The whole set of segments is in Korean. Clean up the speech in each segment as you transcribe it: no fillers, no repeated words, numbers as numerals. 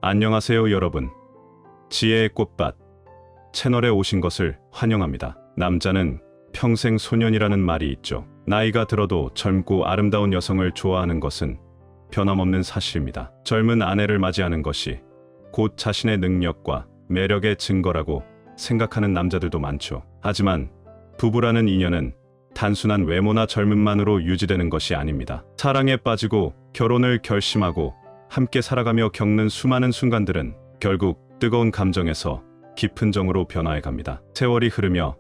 안녕하세요 여러분. 지혜의 꽃밭 채널에 오신 것을 환영합니다. 남자는 평생 소년이라는 말이 있죠. 나이가 들어도 젊고 아름다운 여성을 좋아하는 것은 변함없는 사실입니다. 젊은 아내를 맞이하는 것이 곧 자신의 능력과 매력의 증거라고 생각하는 남자들도 많죠. 하지만 부부라는 인연은 단순한 외모나 젊음만으로 유지되는 것이 아닙니다. 사랑에 빠지고 결혼을 결심하고 함께 살아가며 겪는 수많은 순간들은 결국 뜨거운 감정에서 깊은 정으로 변화해 갑니다. 세월이 흐르며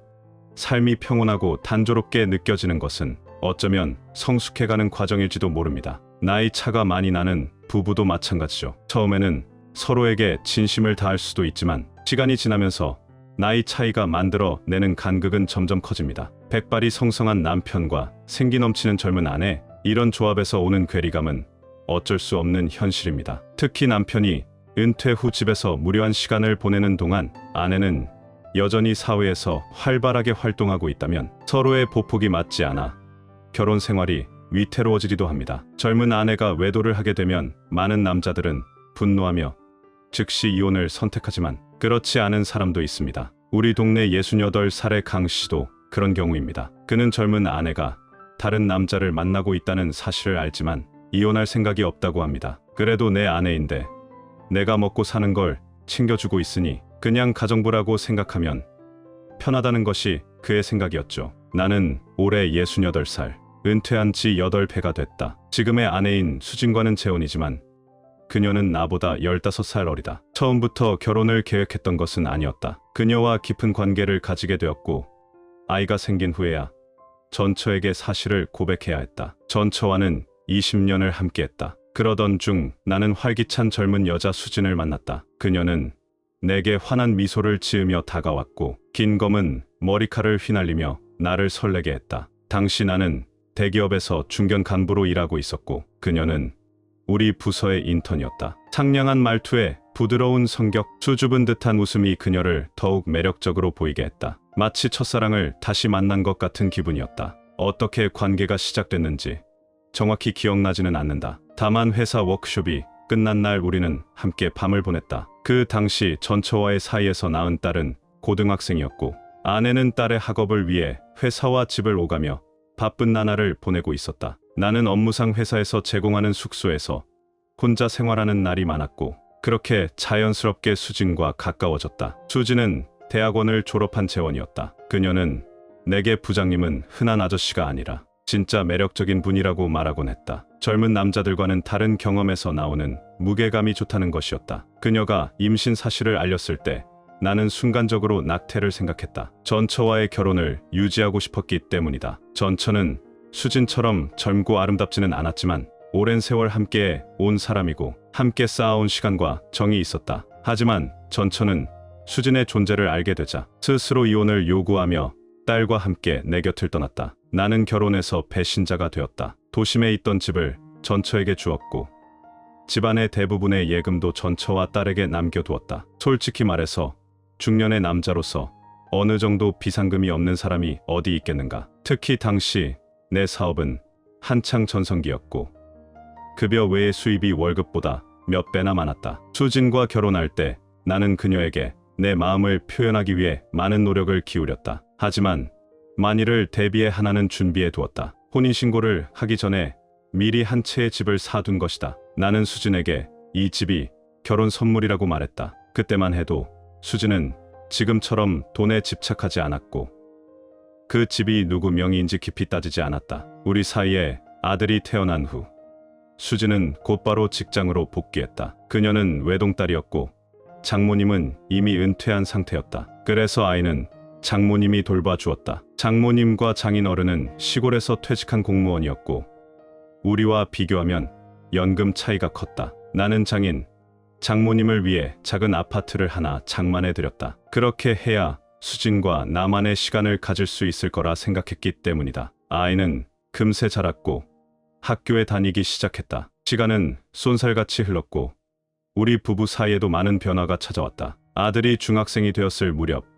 삶이 평온하고 단조롭게 느껴지는 것은 어쩌면 성숙해가는 과정일지도 모릅니다. 나이 차가 많이 나는 부부도 마찬가지죠. 처음에는 서로에게 진심을 다할 수도 있지만 시간이 지나면서 나이 차이가 만들어내는 간극은 점점 커집니다. 백발이 성성한 남편과 생기 넘치는 젊은 아내, 이런 조합에서 오는 괴리감은 어쩔 수 없는 현실입니다. 특히 남편이 은퇴 후 집에서 무료한 시간을 보내는 동안 아내는 여전히 사회에서 활발하게 활동하고 있다면 서로의 보폭이 맞지 않아 결혼 생활이 위태로워지기도 합니다. 젊은 아내가 외도를 하게 되면 많은 남자들은 분노하며 즉시 이혼을 선택하지만 그렇지 않은 사람도 있습니다. 우리 동네 68살의 강 씨도 그런 경우입니다. 그는 젊은 아내가 다른 남자를 만나고 있다는 사실을 알지만 이혼할 생각이 없다고 합니다. 그래도 내 아내인데 내가 먹고 사는 걸 챙겨주고 있으니 그냥 가정부라고 생각하면 편하다는 것이 그의 생각이었죠. 나는 올해 68살, 은퇴한 지 8배가 됐다. 지금의 아내인 수진과는 재혼이지만 그녀는 나보다 15살 어리다. 처음부터 결혼을 계획했던 것은 아니었다. 그녀와 깊은 관계를 가지게 되었고 아이가 생긴 후에야 전처에게 사실을 고백해야 했다. 전처와는 20년을 함께했다. 그러던 중 나는 활기찬 젊은 여자 수진을 만났다. 그녀는 내게 환한 미소를 지으며 다가왔고 긴 검은 머리칼을 휘날리며 나를 설레게 했다. 당시 나는 대기업에서 중견 간부로 일하고 있었고 그녀는 우리 부서의 인턴이었다. 상냥한 말투에 부드러운 성격, 수줍은 듯한 웃음이 그녀를 더욱 매력적으로 보이게 했다. 마치 첫사랑을 다시 만난 것 같은 기분이었다. 어떻게 관계가 시작됐는지 정확히 기억나지는 않는다. 다만 회사 워크숍이 끝난 날 우리는 함께 밤을 보냈다. 그 당시 전처와의 사이에서 낳은 딸은 고등학생이었고 아내는 딸의 학업을 위해 회사와 집을 오가며 바쁜 나날을 보내고 있었다. 나는 업무상 회사에서 제공하는 숙소에서 혼자 생활하는 날이 많았고 그렇게 자연스럽게 수진과 가까워졌다. 수진은 대학원을 졸업한 재원이었다. 그녀는 내게 부장님은 흔한 아저씨가 아니라 진짜 매력적인 분이라고 말하곤 했다. 젊은 남자들과는 다른 경험에서 나오는 무게감이 좋다는 것이었다. 그녀가 임신 사실을 알렸을 때 나는 순간적으로 낙태를 생각했다. 전처와의 결혼을 유지하고 싶었기 때문이다. 전처는 수진처럼 젊고 아름답지는 않았지만 오랜 세월 함께 온 사람이고 함께 쌓아온 시간과 정이 있었다. 하지만 전처는 수진의 존재를 알게 되자 스스로 이혼을 요구하며 딸과 함께 내 곁을 떠났다. 나는 결혼해서 배신자가 되었다. 도심에 있던 집을 전처에게 주었고 집안의 대부분의 예금도 전처와 딸에게 남겨두었다. 솔직히 말해서 중년의 남자로서 어느 정도 비상금이 없는 사람이 어디 있겠는가. 특히 당시 내 사업은 한창 전성기였고 급여 외의 수입이 월급보다 몇 배나 많았다. 수진과 결혼할 때 나는 그녀에게 내 마음을 표현하기 위해 많은 노력을 기울였다. 하지만 만일을 대비해 하나는 준비해 두었다. 혼인신고를 하기 전에 미리 한 채의 집을 사둔 것이다. 나는 수진에게 이 집이 결혼 선물이라고 말했다. 그때만 해도 수진은 지금처럼 돈에 집착하지 않았고 그 집이 누구 명의인지 깊이 따지지 않았다. 우리 사이에 아들이 태어난 후 수진은 곧바로 직장으로 복귀했다. 그녀는 외동딸이었고 장모님은 이미 은퇴한 상태였다. 그래서 아이는 장모님이 돌봐주었다. 장모님과 장인어른은 시골에서 퇴직한 공무원이었고 우리와 비교하면 연금 차이가 컸다. 나는 장모님을 위해 작은 아파트를 하나 장만해드렸다. 그렇게 해야 수진과 나만의 시간을 가질 수 있을 거라 생각했기 때문이다. 아이는 금세 자랐고 학교에 다니기 시작했다. 시간은 쏜살같이 흘렀고 우리 부부 사이에도 많은 변화가 찾아왔다. 아들이 중학생이 되었을 무렵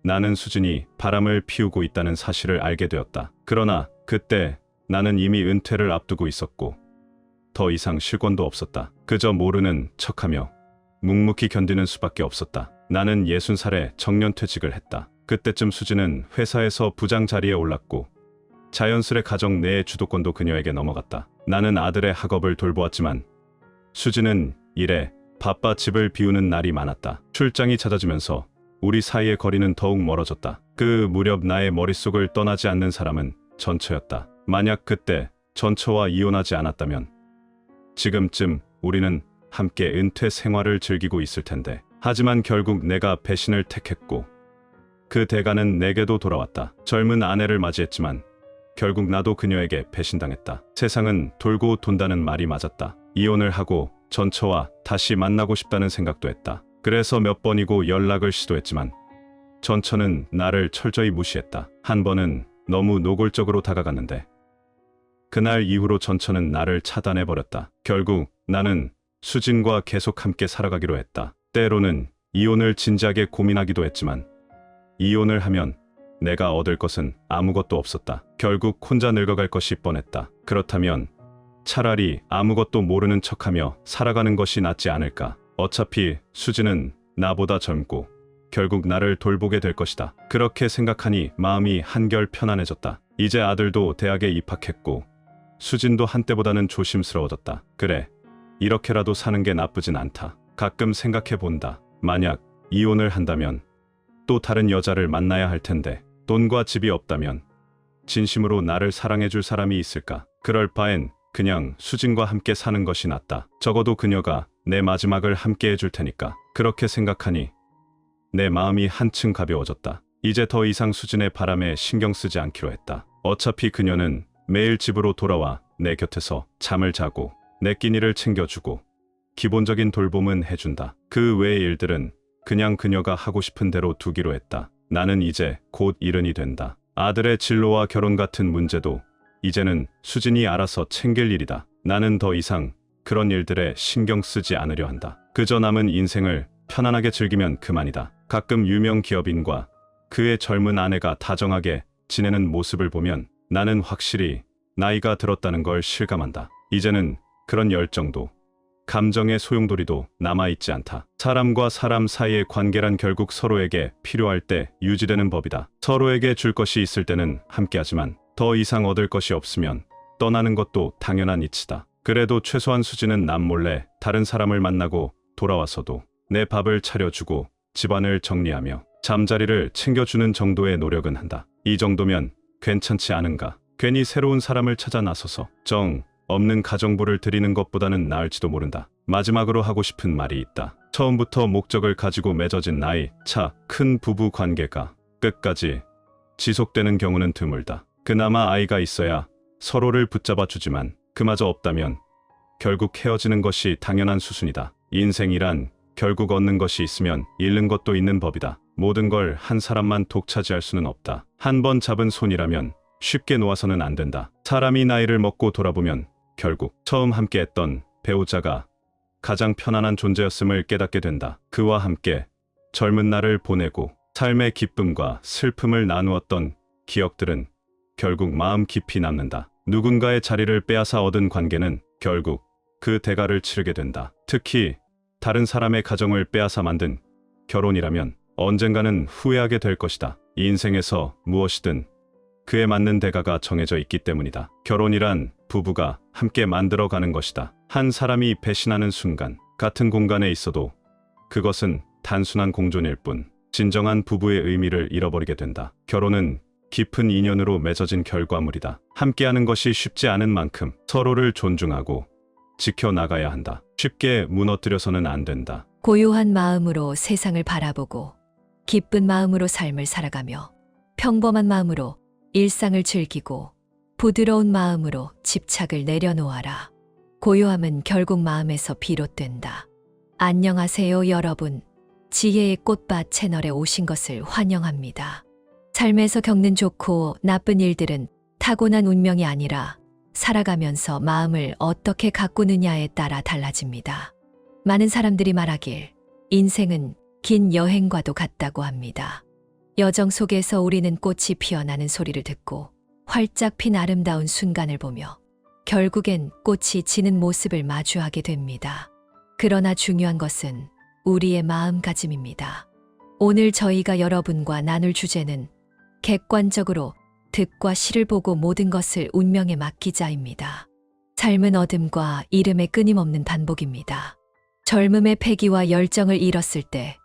나는 수진이 바람을 피우고 있다는 사실을 알게 되었다. 그러나 그때 나는 이미 은퇴를 앞두고 있었고 더 이상 쉴 권도 없었다. 그저 모르는 척하며 묵묵히 견디는 수밖에 없었다. 나는 60살에 정년퇴직을 했다. 그때쯤 수진은 회사에서 부장 자리에 올랐고 자연스레 가정 내의 주도권도 그녀에게 넘어갔다. 나는 아들의 학업을 돌보았지만 수진은 일에 바빠 집을 비우는 날이 많았다. 출장이 잦아지면서 우리 사이의 거리는 더욱 멀어졌다. 그 무렵 나의 머릿속을 떠나지 않는 사람은 전처였다. 만약 그때 전처와 이혼하지 않았다면 지금쯤 우리는 함께 은퇴 생활을 즐기고 있을 텐데. 하지만 결국 내가 배신을 택했고 그 대가는 내게도 돌아왔다. 젊은 아내를 맞이했지만 결국 나도 그녀에게 배신당했다. 세상은 돌고 돈다는 말이 맞았다. 이혼을 하고 전처와 다시 만나고 싶다는 생각도 했다. 그래서 몇 번이고 연락을 시도했지만 전처는 나를 철저히 무시했다. 한 번은 너무 노골적으로 다가갔는데 그날 이후로 전처는 나를 차단해버렸다. 결국 나는 수진과 계속 함께 살아가기로 했다. 때로는 이혼을 진지하게 고민하기도 했지만 이혼을 하면 내가 얻을 것은 아무것도 없었다. 결국 혼자 늙어갈 것이 뻔했다. 그렇다면 차라리 아무것도 모르는 척하며 살아가는 것이 낫지 않을까. 어차피 수진은 나보다 젊고 결국 나를 돌보게 될 것이다. 그렇게 생각하니 마음이 한결 편안해졌다. 이제 아들도 대학에 입학했고 수진도 한때보다는 조심스러워졌다. 그래, 이렇게라도 사는 게 나쁘진 않다. 가끔 생각해 본다. 만약 이혼을 한다면 또 다른 여자를 만나야 할 텐데 돈과 집이 없다면 진심으로 나를 사랑해줄 사람이 있을까? 그럴 바엔 그냥 수진과 함께 사는 것이 낫다. 적어도 그녀가 내 마지막을 함께 해줄 테니까. 그렇게 생각하니 내 마음이 한층 가벼워졌다. 이제 더 이상 수진의 바람에 신경 쓰지 않기로 했다. 어차피 그녀는 매일 집으로 돌아와 내 곁에서 잠을 자고 내 끼니를 챙겨주고 기본적인 돌봄은 해준다. 그 외의 일들은 그냥 그녀가 하고 싶은 대로 두기로 했다. 나는 이제 곧 일흔이 된다. 아들의 진로와 결혼 같은 문제도 이제는 수진이 알아서 챙길 일이다. 나는 더 이상 그런 일들에 신경 쓰지 않으려 한다. 그저 남은 인생을 편안하게 즐기면 그만이다. 가끔 유명 기업인과 그의 젊은 아내가 다정하게 지내는 모습을 보면 나는 확실히 나이가 들었다는 걸 실감한다. 이제는 그런 열정도 감정의 소용돌이도 남아있지 않다. 사람과 사람 사이의 관계란 결국 서로에게 필요할 때 유지되는 법이다. 서로에게 줄 것이 있을 때는 함께하지만 더 이상 얻을 것이 없으면 떠나는 것도 당연한 이치다. 그래도 최소한 수지는 남몰래 다른 사람을 만나고 돌아와서도 내 밥을 차려주고 집안을 정리하며 잠자리를 챙겨주는 정도의 노력은 한다. 이 정도면 괜찮지 않은가? 괜히 새로운 사람을 찾아 나서서 정 없는 가정부를 드리는 것보다는 나을지도 모른다. 마지막으로 하고 싶은 말이 있다. 처음부터 목적을 가지고 맺어진 나이 차 큰 부부 관계가 끝까지 지속되는 경우는 드물다. 그나마 아이가 있어야 서로를 붙잡아 주지만 그마저 없다면 결국 헤어지는 것이 당연한 수순이다. 인생이란 결국 얻는 것이 있으면 잃는 것도 있는 법이다. 모든 걸 한 사람만 독차지할 수는 없다. 한 번 잡은 손이라면 쉽게 놓아서는 안 된다. 사람이 나이를 먹고 돌아보면 결국 처음 함께했던 배우자가 가장 편안한 존재였음을 깨닫게 된다. 그와 함께 젊은 날을 보내고 삶의 기쁨과 슬픔을 나누었던 기억들은 결국 마음 깊이 남는다. 누군가의 자리를 빼앗아 얻은 관계는 결국 그 대가를 치르게 된다. 특히 다른 사람의 가정을 빼앗아 만든 결혼이라면 언젠가는 후회하게 될 것이다. 이 인생에서 무엇이든 그에 맞는 대가가 정해져 있기 때문이다. 결혼이란 부부가 함께 만들어가는 것이다. 한 사람이 배신하는 순간 같은 공간에 있어도 그것은 단순한 공존일 뿐 진정한 부부의 의미를 잃어버리게 된다. 결혼은 깊은 인연으로 맺어진 결과물이다. 함께하는 것이 쉽지 않은 만큼 서로를 존중하고 지켜나가야 한다. 쉽게 무너뜨려서는 안 된다. 고요한 마음으로 세상을 바라보고 기쁜 마음으로 삶을 살아가며 평범한 마음으로 일상을 즐기고 부드러운 마음으로 집착을 내려놓아라. 고요함은 결국 마음에서 비롯된다. 안녕하세요, 여러분. 지혜의 꽃밭 채널에 오신 것을 환영합니다. 삶에서 겪는 좋고 나쁜 일들은 타고난 운명이 아니라 살아가면서 마음을 어떻게 가꾸느냐에 따라 달라집니다. 많은 사람들이 말하길 인생은 긴 여행과도 같다고 합니다. 여정 속에서 우리는 꽃이 피어나는 소리를 듣고 활짝 핀 아름다운 순간을 보며 결국엔 꽃이 지는 모습을 마주하게 됩니다. 그러나 중요한 것은 우리의 마음가짐입니다. 오늘 저희가 여러분과 나눌 주제는 객관적으로 득과 실을 보고 모든 것을 운명에 맡기자입니다. 삶은 어둠과 이름의 끊임없는 반복입니다. 젊음의 패기와 열정을 잃었을 때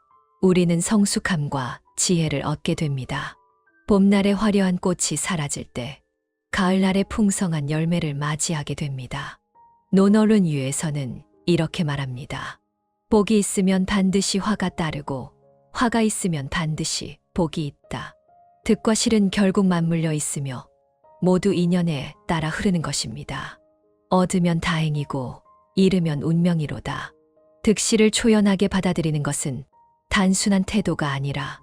우리는 성숙함과 지혜를 얻게 됩니다. 봄날의 화려한 꽃이 사라질 때 가을날의 풍성한 열매를 맞이하게 됩니다. 논어른 유에서는 이렇게 말합니다. 복이 있으면 반드시 화가 따르고 화가 있으면 반드시 복이 있다. 득과 실은 결국 맞물려 있으며 모두 인연에 따라 흐르는 것입니다. 얻으면 다행이고 잃으면 운명이로다. 득실을 초연하게 받아들이는 것은 단순한 태도가 아니라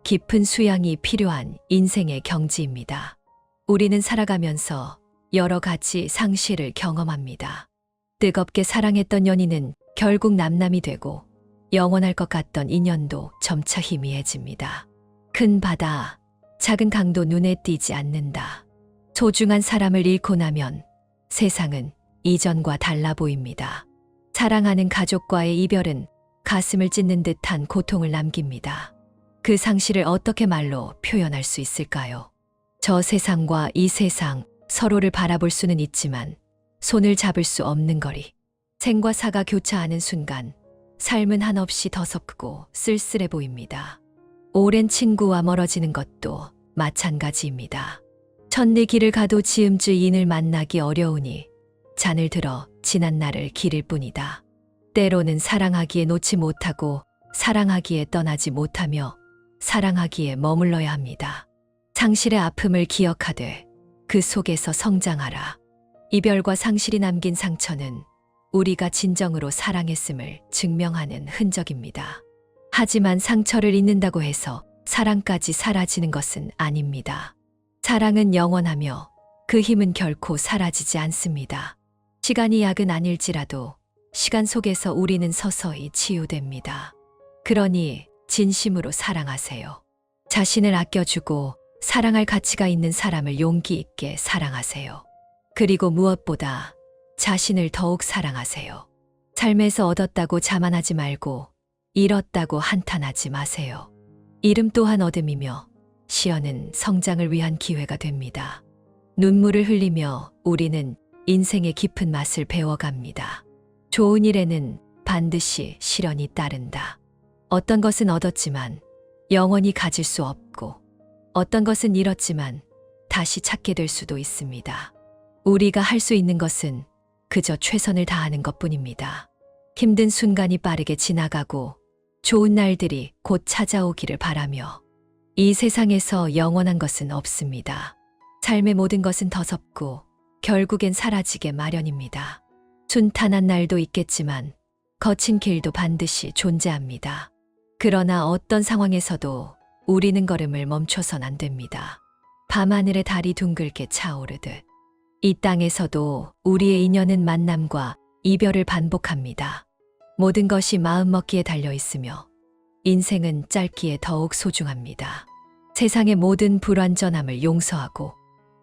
깊은 수양이 필요한 인생의 경지입니다. 우리는 살아가면서 여러 가지 상실을 경험합니다. 뜨겁게 사랑했던 연인은 결국 남남이 되고 영원할 것 같던 인연도 점차 희미해집니다. 큰 바다, 작은 강도 눈에 띄지 않는다. 소중한 사람을 잃고 나면 세상은 이전과 달라 보입니다. 사랑하는 가족과의 이별은 가슴을 찢는 듯한 고통을 남깁니다. 그 상실을 어떻게 말로 표현할 수 있을까요? 저 세상과 이 세상 서로를 바라볼 수는 있지만 손을 잡을 수 없는 거리. 생과 사가 교차하는 순간 삶은 한없이 더섭고 쓸쓸해 보입니다. 오랜 친구와 멀어지는 것도 마찬가지입니다. 천리 길을 가도 지음주인을 만나기 어려우니 잔을 들어 지난 날을 기릴 뿐이다. 때로는 사랑하기에 놓지 못하고 사랑하기에 떠나지 못하며 사랑하기에 머물러야 합니다. 상실의 아픔을 기억하되 그 속에서 성장하라. 이별과 상실이 남긴 상처는 우리가 진정으로 사랑했음을 증명하는 흔적입니다. 하지만 상처를 잊는다고 해서 사랑까지 사라지는 것은 아닙니다. 사랑은 영원하며 그 힘은 결코 사라지지 않습니다. 시간이 약은 아닐지라도 시간 속에서 우리는 서서히 치유됩니다. 그러니 진심으로 사랑하세요. 자신을 아껴주고 사랑할 가치가 있는 사람을 용기 있게 사랑하세요. 그리고 무엇보다 자신을 더욱 사랑하세요. 삶에서 얻었다고 자만하지 말고 잃었다고 한탄하지 마세요. 잃음 또한 얻음이며 시련은 성장을 위한 기회가 됩니다. 눈물을 흘리며 우리는 인생의 깊은 맛을 배워갑니다. 좋은 일에는 반드시 시련이 따른다. 어떤 것은 얻었지만 영원히 가질 수 없고 어떤 것은 잃었지만 다시 찾게 될 수도 있습니다. 우리가 할 수 있는 것은 그저 최선을 다하는 것뿐입니다. 힘든 순간이 빠르게 지나가고 좋은 날들이 곧 찾아오기를 바라며 이 세상에서 영원한 것은 없습니다. 삶의 모든 것은 더섭고 결국엔 사라지게 마련입니다. 순탄한 날도 있겠지만 거친 길도 반드시 존재합니다. 그러나 어떤 상황에서도 우리는 걸음을 멈춰선 안 됩니다. 밤하늘에 달이 둥글게 차오르듯 이 땅에서도 우리의 인연은 만남과 이별을 반복합니다. 모든 것이 마음먹기에 달려 있으며 인생은 짧기에 더욱 소중합니다. 세상의 모든 불완전함을 용서하고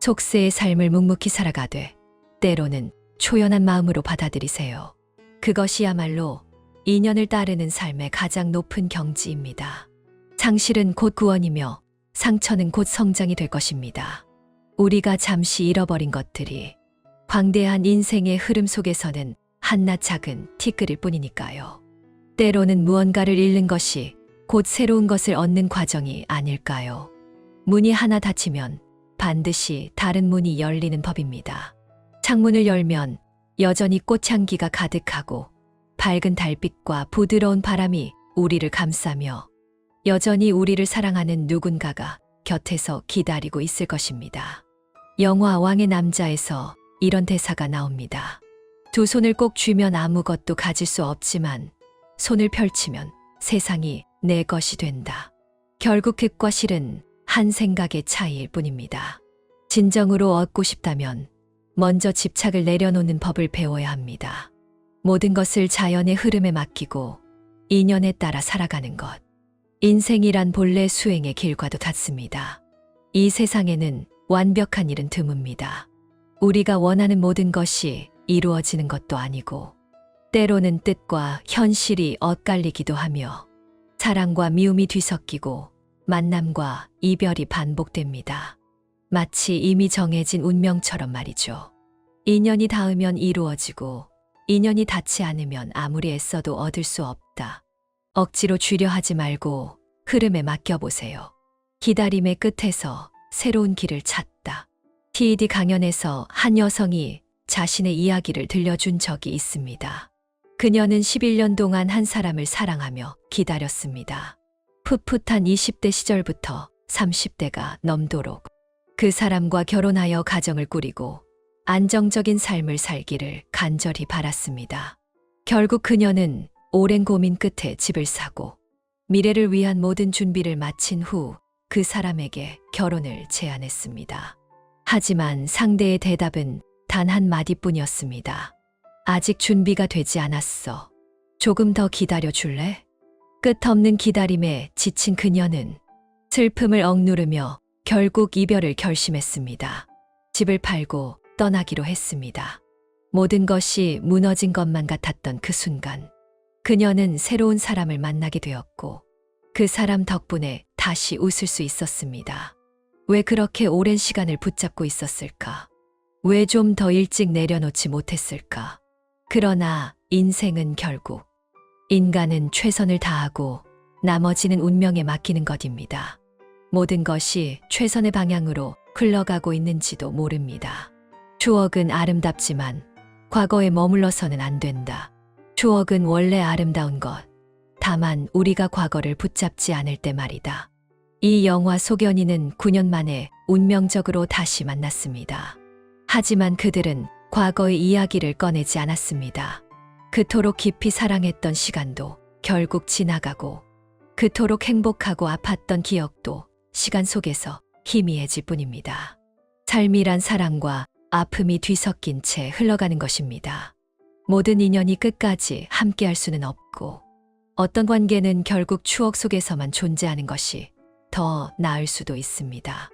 속세의 삶을 묵묵히 살아가되 때로는 초연한 마음으로 받아들이세요. 그것이야말로 인연을 따르는 삶의 가장 높은 경지입니다. 상실은 곧 구원이며 상처는 곧 성장이 될 것입니다. 우리가 잠시 잃어버린 것들이 광대한 인생의 흐름 속에서는 한낱 작은 티끌일 뿐이니까요. 때로는 무언가를 잃는 것이 곧 새로운 것을 얻는 과정이 아닐까요? 문이 하나 닫히면 반드시 다른 문이 열리는 법입니다. 창문을 열면 여전히 꽃향기가 가득하고 밝은 달빛과 부드러운 바람이 우리를 감싸며 여전히 우리를 사랑하는 누군가가 곁에서 기다리고 있을 것입니다. 영화 왕의 남자에서 이런 대사가 나옵니다. 두 손을 꼭 쥐면 아무것도 가질 수 없지만 손을 펼치면 세상이 내 것이 된다. 결국 득과 실은 한 생각의 차이일 뿐입니다. 진정으로 얻고 싶다면 먼저 집착을 내려놓는 법을 배워야 합니다. 모든 것을 자연의 흐름에 맡기고 인연에 따라 살아가는 것. 인생이란 본래 수행의 길과도 같습니다. 이 세상에는 완벽한 일은 드뭅니다. 우리가 원하는 모든 것이 이루어지는 것도 아니고 때로는 뜻과 현실이 엇갈리기도 하며 사랑과 미움이 뒤섞이고 만남과 이별이 반복됩니다. 마치 이미 정해진 운명처럼 말이죠. 인연이 닿으면 이루어지고 인연이 닿지 않으면 아무리 애써도 얻을 수 없다. 억지로 주려 하지 말고 흐름에 맡겨보세요. 기다림의 끝에서 새로운 길을 찾다. TED 강연에서 한 여성이 자신의 이야기를 들려준 적이 있습니다. 그녀는 11년 동안 한 사람을 사랑하며 기다렸습니다. 풋풋한 20대 시절부터 30대가 넘도록 그 사람과 결혼하여 가정을 꾸리고 안정적인 삶을 살기를 간절히 바랐습니다. 결국 그녀는 오랜 고민 끝에 집을 사고 미래를 위한 모든 준비를 마친 후 그 사람에게 결혼을 제안했습니다. 하지만 상대의 대답은 단 한마디뿐이었습니다. 아직 준비가 되지 않았어. 조금 더 기다려 줄래? 끝없는 기다림에 지친 그녀는 슬픔을 억누르며 결국 이별을 결심했습니다. 집을 팔고 떠나기로 했습니다. 모든 것이 무너진 것만 같았던 그 순간, 그녀는 새로운 사람을 만나게 되었고, 그 사람 덕분에 다시 웃을 수 있었습니다. 왜 그렇게 오랜 시간을 붙잡고 있었을까? 왜 좀 더 일찍 내려놓지 못했을까? 그러나 인생은 결국 인간은 최선을 다하고 나머지는 운명에 맡기는 것입니다. 모든 것이 최선의 방향으로 흘러가고 있는지도 모릅니다. 추억은 아름답지만 과거에 머물러서는 안 된다. 추억은 원래 아름다운 것. 다만 우리가 과거를 붙잡지 않을 때 말이다. 이 영화 소견이는 9년 만에 운명적으로 다시 만났습니다. 하지만 그들은 과거의 이야기를 꺼내지 않았습니다. 그토록 깊이 사랑했던 시간도 결국 지나가고 그토록 행복하고 아팠던 기억도 시간 속에서 희미해질 뿐입니다. 삶이란 사랑과 아픔이 뒤섞인 채 흘러가는 것입니다. 모든 인연이 끝까지 함께할 수는 없고 어떤 관계는 결국 추억 속에서만 존재하는 것이 더 나을 수도 있습니다.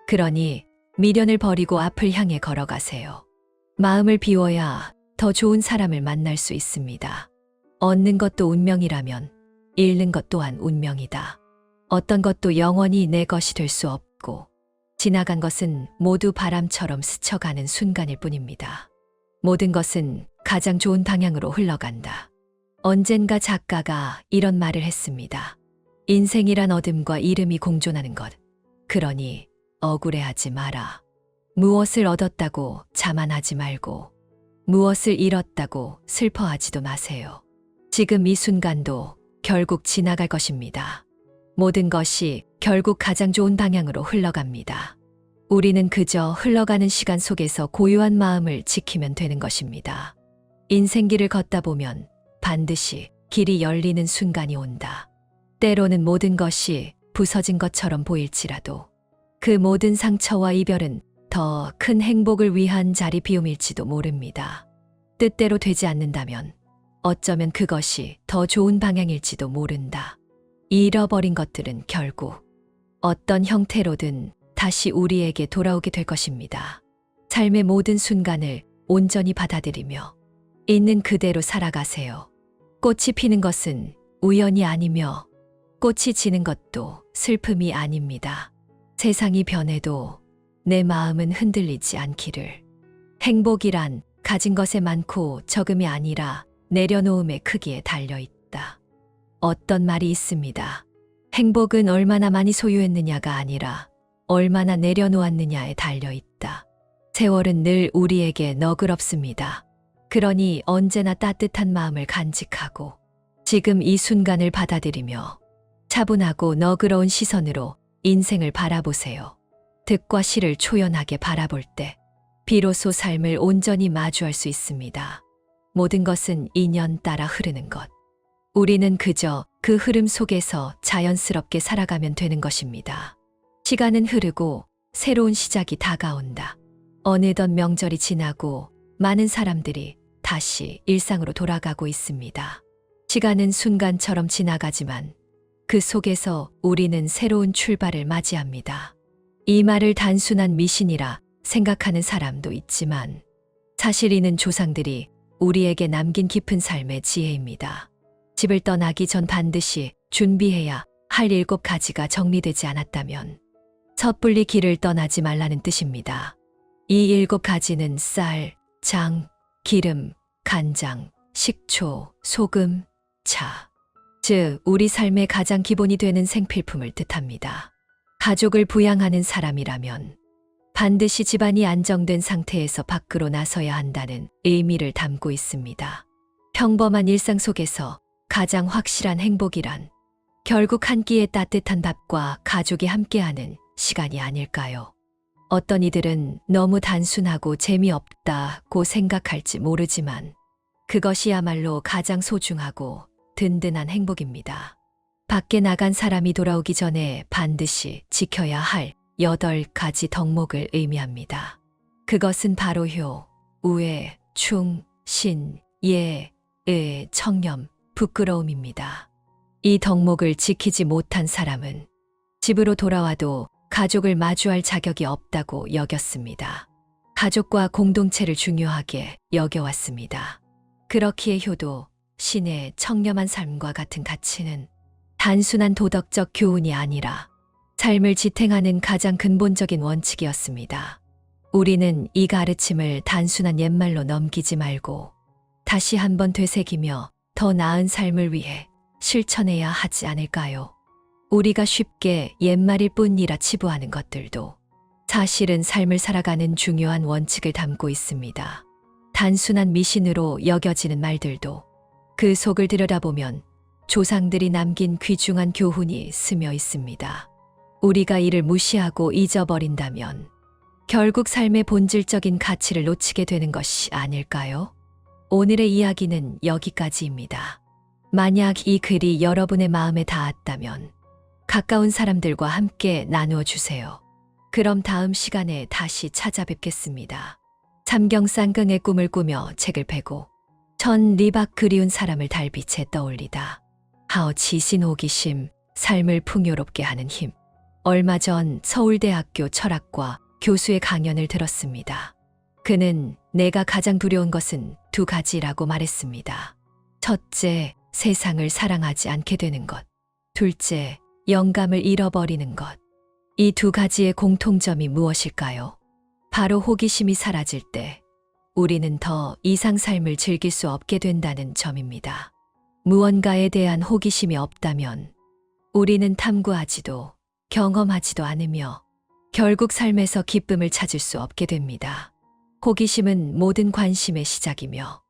그러니 미련을 버리고 앞을 향해 걸어가세요. 마음을 비워야 더 좋은 사람을 만날 수 있습니다. 얻는 것도 운명이라면 잃는 것 또한 운명이다. 어떤 것도 영원히 내 것이 될 수 없고 지나간 것은 모두 바람처럼 스쳐가는 순간일 뿐입니다. 모든 것은 가장 좋은 방향으로 흘러간다. 언젠가 작가가 이런 말을 했습니다. 인생이란 어둠과 이름이 공존하는 것. 그러니 억울해하지 마라. 무엇을 얻었다고 자만하지 말고 무엇을 잃었다고 슬퍼하지도 마세요. 지금 이 순간도 결국 지나갈 것입니다. 모든 것이 결국 가장 좋은 방향으로 흘러갑니다. 우리는 그저 흘러가는 시간 속에서 고요한 마음을 지키면 되는 것입니다. 인생길을 걷다 보면 반드시 길이 열리는 순간이 온다. 때로는 모든 것이 부서진 것처럼 보일지라도 그 모든 상처와 이별은 더 큰 행복을 위한 자리 비움일지도 모릅니다. 뜻대로 되지 않는다면 어쩌면 그것이 더 좋은 방향일지도 모른다. 잃어버린 것들은 결국 어떤 형태로든 다시 우리에게 돌아오게 될 것입니다. 삶의 모든 순간을 온전히 받아들이며 있는 그대로 살아가세요. 꽃이 피는 것은 우연이 아니며 꽃이 지는 것도 슬픔이 아닙니다. 세상이 변해도 내 마음은 흔들리지 않기를. 행복이란 가진 것의 많고 적음이 아니라 내려놓음의 크기에 달려있다. 어떤 말이 있습니다. 행복은 얼마나 많이 소유했느냐가 아니라 얼마나 내려놓았느냐에 달려있다. 세월은 늘 우리에게 너그럽습니다. 그러니 언제나 따뜻한 마음을 간직하고 지금 이 순간을 받아들이며 차분하고 너그러운 시선으로 인생을 바라보세요. 득과 실을 초연하게 바라볼 때 비로소 삶을 온전히 마주할 수 있습니다. 모든 것은 인연 따라 흐르는 것. 우리는 그저 그 흐름 속에서 자연스럽게 살아가면 되는 것입니다. 시간은 흐르고 새로운 시작이 다가온다. 어느덧 명절이 지나고 많은 사람들이 다시 일상으로 돌아가고 있습니다. 시간은 순간처럼 지나가지만 그 속에서 우리는 새로운 출발을 맞이합니다. 이 말을 단순한 미신이라 생각하는 사람도 있지만 사실 이는 조상들이 우리에게 남긴 깊은 삶의 지혜입니다. 집을 떠나기 전 반드시 준비해야 할 7가지가 정리되지 않았다면 섣불리 길을 떠나지 말라는 뜻입니다. 이 7가지는 쌀, 장, 기름, 간장, 식초, 소금, 차. 즉, 우리 삶의 가장 기본이 되는 생필품을 뜻합니다. 가족을 부양하는 사람이라면 반드시 집안이 안정된 상태에서 밖으로 나서야 한다는 의미를 담고 있습니다. 평범한 일상 속에서 가장 확실한 행복이란 결국 한 끼의 따뜻한 밥과 가족이 함께하는 시간이 아닐까요? 어떤 이들은 너무 단순하고 재미없다고 생각할지 모르지만 그것이야말로 가장 소중하고 든든한 행복입니다. 밖에 나간 사람이 돌아오기 전에 반드시 지켜야 할 8가지 덕목을 의미합니다. 그것은 바로 효, 우애, 충, 신, 예, 의, 청렴, 부끄러움입니다. 이 덕목을 지키지 못한 사람은 집으로 돌아와도 가족을 마주할 자격이 없다고 여겼습니다. 가족과 공동체를 중요하게 여겨왔습니다. 그렇기에 효도, 신의 청렴한 삶과 같은 가치는 단순한 도덕적 교훈이 아니라 삶을 지탱하는 가장 근본적인 원칙이었습니다. 우리는 이 가르침을 단순한 옛말로 넘기지 말고 다시 한번 되새기며 더 나은 삶을 위해 실천해야 하지 않을까요? 우리가 쉽게 옛말일 뿐이라 치부하는 것들도 사실은 삶을 살아가는 중요한 원칙을 담고 있습니다. 단순한 미신으로 여겨지는 말들도 그 속을 들여다보면 조상들이 남긴 귀중한 교훈이 스며 있습니다. 우리가 이를 무시하고 잊어버린다면 결국 삶의 본질적인 가치를 놓치게 되는 것이 아닐까요? 오늘의 이야기는 여기까지입니다. 만약 이 글이 여러분의 마음에 닿았다면 가까운 사람들과 함께 나누어 주세요. 그럼 다음 시간에 다시 찾아뵙겠습니다. 삼경쌍경의 꿈을 꾸며 책을 펴고 천 리박 그리운 사람을 달빛에 떠올리다. 하어 지신 호기심, 삶을 풍요롭게 하는 힘. 얼마 전 서울대학교 철학과 교수의 강연을 들었습니다. 그는 내가 가장 두려운 것은 2가지라고 말했습니다. 첫째, 세상을 사랑하지 않게 되는 것. 둘째, 영감을 잃어버리는 것. 이 2가지의 공통점이 무엇일까요? 바로 호기심이 사라질 때 우리는 더 이상 삶을 즐길 수 없게 된다는 점입니다. 무언가에 대한 호기심이 없다면 우리는 탐구하지도 경험하지도 않으며 결국 삶에서 기쁨을 찾을 수 없게 됩니다. 호기심은 모든 관심의 시작이며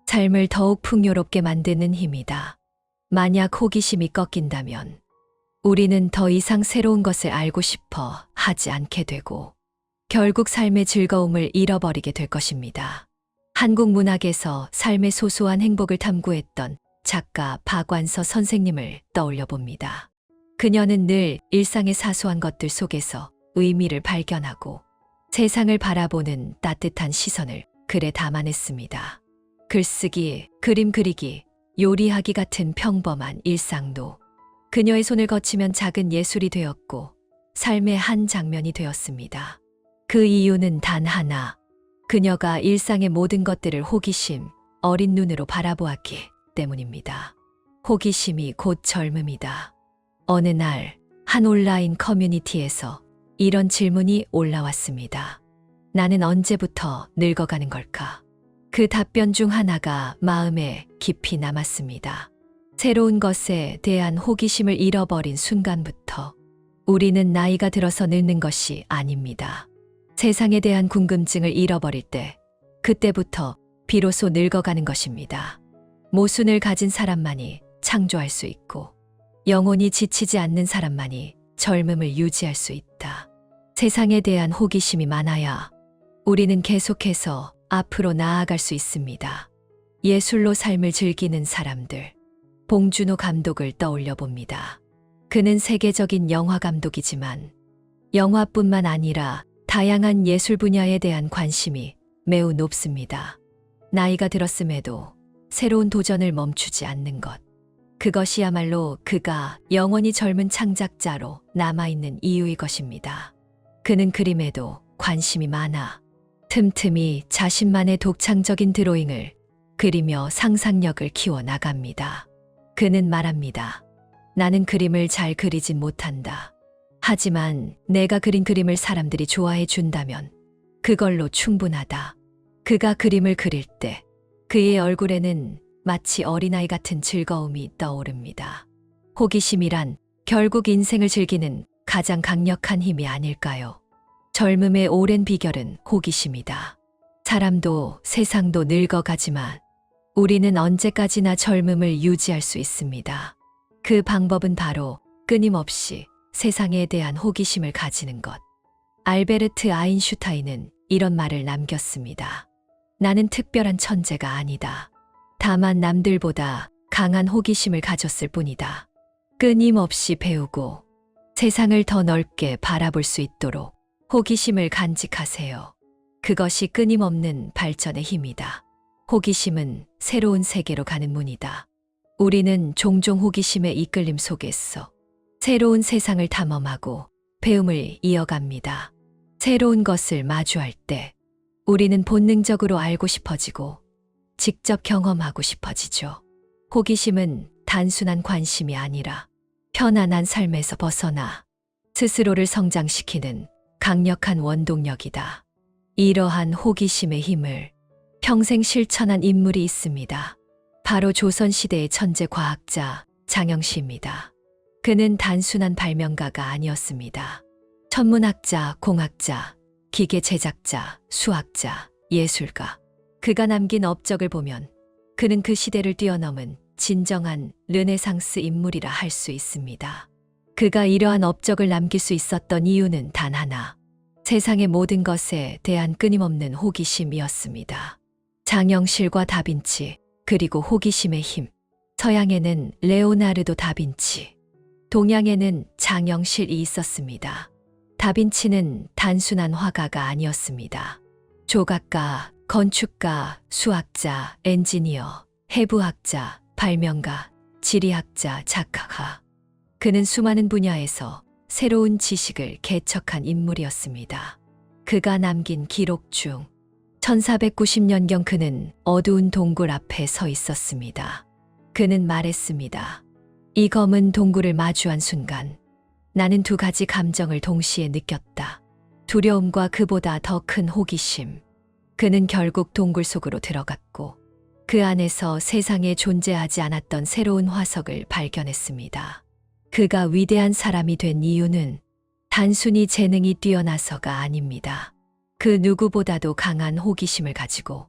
삶을 더욱 풍요롭게 만드는 힘이다. 만약 호기심이 꺾인다면 우리는 더 이상 새로운 것을 알고 싶어 하지 않게 되고 결국 삶의 즐거움을 잃어버리게 될 것입니다. 한국 문학에서 삶의 소소한 행복을 탐구했던 작가 박완서 선생님을 떠올려 봅니다. 그녀는 늘 일상의 사소한 것들 속에서 의미를 발견하고 세상을 바라보는 따뜻한 시선을 글에 담아냈습니다. 글쓰기, 그림 그리기, 요리하기 같은 평범한 일상도 그녀의 손을 거치면 작은 예술이 되었고 삶의 한 장면이 되었습니다. 그 이유는 단 하나, 그녀가 일상의 모든 것들을 호기심, 어린 눈으로 바라보았기 때문입니다. 호기심이 곧 젊음이다. 어느 날 한 온라인 커뮤니티에서 이런 질문이 올라왔습니다. 나는 언제부터 늙어가는 걸까? 그 답변 중 하나가 마음에 깊이 남았습니다. 새로운 것에 대한 호기심을 잃어버린 순간부터 우리는 나이가 들어서 늙는 것이 아닙니다. 세상에 대한 궁금증을 잃어버릴 때 그때부터 비로소 늙어가는 것입니다. 모순을 가진 사람만이 창조할 수 있고 영혼이 지치지 않는 사람만이 젊음을 유지할 수 있다. 세상에 대한 호기심이 많아야 우리는 계속해서 앞으로 나아갈 수 있습니다. 예술로 삶을 즐기는 사람들. 봉준호 감독을 떠올려 봅니다. 그는 세계적인 영화 감독이지만 영화뿐만 아니라 다양한 예술 분야에 대한 관심이 매우 높습니다. 나이가 들었음에도 새로운 도전을 멈추지 않는 것. 그것이야말로 그가 영원히 젊은 창작자로 남아있는 이유일 것입니다. 그는 그림에도 관심이 많아 틈틈이 자신만의 독창적인 드로잉을 그리며 상상력을 키워 나갑니다. 그는 말합니다. 나는 그림을 잘 그리진 못한다. 하지만 내가 그린 그림을 사람들이 좋아해 준다면 그걸로 충분하다. 그가 그림을 그릴 때 그의 얼굴에는 마치 어린아이 같은 즐거움이 떠오릅니다. 호기심이란 결국 인생을 즐기는 가장 강력한 힘이 아닐까요? 젊음의 오랜 비결은 호기심이다. 사람도 세상도 늙어가지만 우리는 언제까지나 젊음을 유지할 수 있습니다. 그 방법은 바로 끊임없이 세상에 대한 호기심을 가지는 것. 알베르트 아인슈타인은 이런 말을 남겼습니다. 나는 특별한 천재가 아니다. 다만 남들보다 강한 호기심을 가졌을 뿐이다. 끊임없이 배우고 세상을 더 넓게 바라볼 수 있도록 호기심을 간직하세요. 그것이 끊임없는 발전의 힘이다. 호기심은 새로운 세계로 가는 문이다. 우리는 종종 호기심의 이끌림 속에서 새로운 세상을 탐험하고 배움을 이어갑니다. 새로운 것을 마주할 때 우리는 본능적으로 알고 싶어지고 직접 경험하고 싶어지죠. 호기심은 단순한 관심이 아니라 편안한 삶에서 벗어나 스스로를 성장시키는 강력한 원동력이다. 이러한 호기심의 힘을 평생 실천한 인물이 있습니다. 바로 조선시대의 천재 과학자 장영시입니다. 그는 단순한 발명가가 아니었습니다. 천문학자, 공학자, 기계 제작자, 수학자, 예술가. 그가 남긴 업적을 보면 그는 그 시대를 뛰어넘은 진정한 르네상스 인물이라 할 수 있습니다. 그가 이러한 업적을 남길 수 있었던 이유는 단 하나. 세상의 모든 것에 대한 끊임없는 호기심이었습니다. 장영실과 다빈치, 그리고 호기심의 힘. 서양에는 레오나르도 다빈치, 동양에는 장영실이 있었습니다. 다빈치는 단순한 화가가 아니었습니다. 조각가, 건축가, 수학자, 엔지니어, 해부학자, 발명가, 지리학자, 작가가. 그는 수많은 분야에서 새로운 지식을 개척한 인물이었습니다. 그가 남긴 기록 중 1490년경 그는 어두운 동굴 앞에 서 있었습니다. 그는 말했습니다. 이 검은 동굴을 마주한 순간 나는 두 가지 감정을 동시에 느꼈다. 두려움과 그보다 더 큰 호기심. 그는 결국 동굴 속으로 들어갔고 그 안에서 세상에 존재하지 않았던 새로운 화석을 발견했습니다. 그가 위대한 사람이 된 이유는 단순히 재능이 뛰어나서가 아닙니다. 그 누구보다도 강한 호기심을 가지고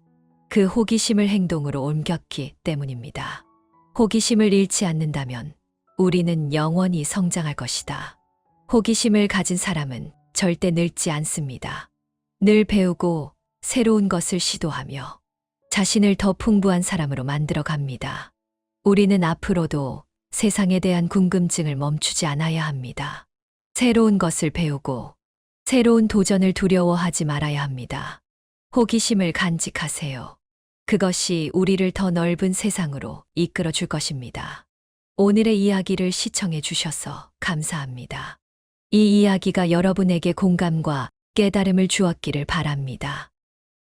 그 호기심을 행동으로 옮겼기 때문입니다. 호기심을 잃지 않는다면 우리는 영원히 성장할 것이다. 호기심을 가진 사람은 절대 늙지 않습니다. 늘 배우고 새로운 것을 시도하며 자신을 더 풍부한 사람으로 만들어 갑니다. 우리는 앞으로도 세상에 대한 궁금증을 멈추지 않아야 합니다. 새로운 것을 배우고 새로운 도전을 두려워하지 말아야 합니다. 호기심을 간직하세요. 그것이 우리를 더 넓은 세상으로 이끌어 줄 것입니다. 오늘의 이야기를 시청해 주셔서 감사합니다. 이 이야기가 여러분에게 공감과 깨달음을 주었기를 바랍니다.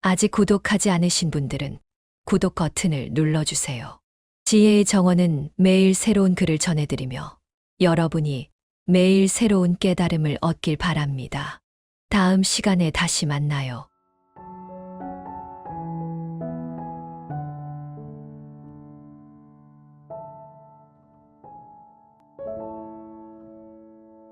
아직 구독하지 않으신 분들은 구독 버튼을 눌러주세요. 지혜의 정원은 매일 새로운 글을 전해드리며 여러분이 매일 새로운 깨달음을 얻길 바랍니다. 다음 시간에 다시 만나요.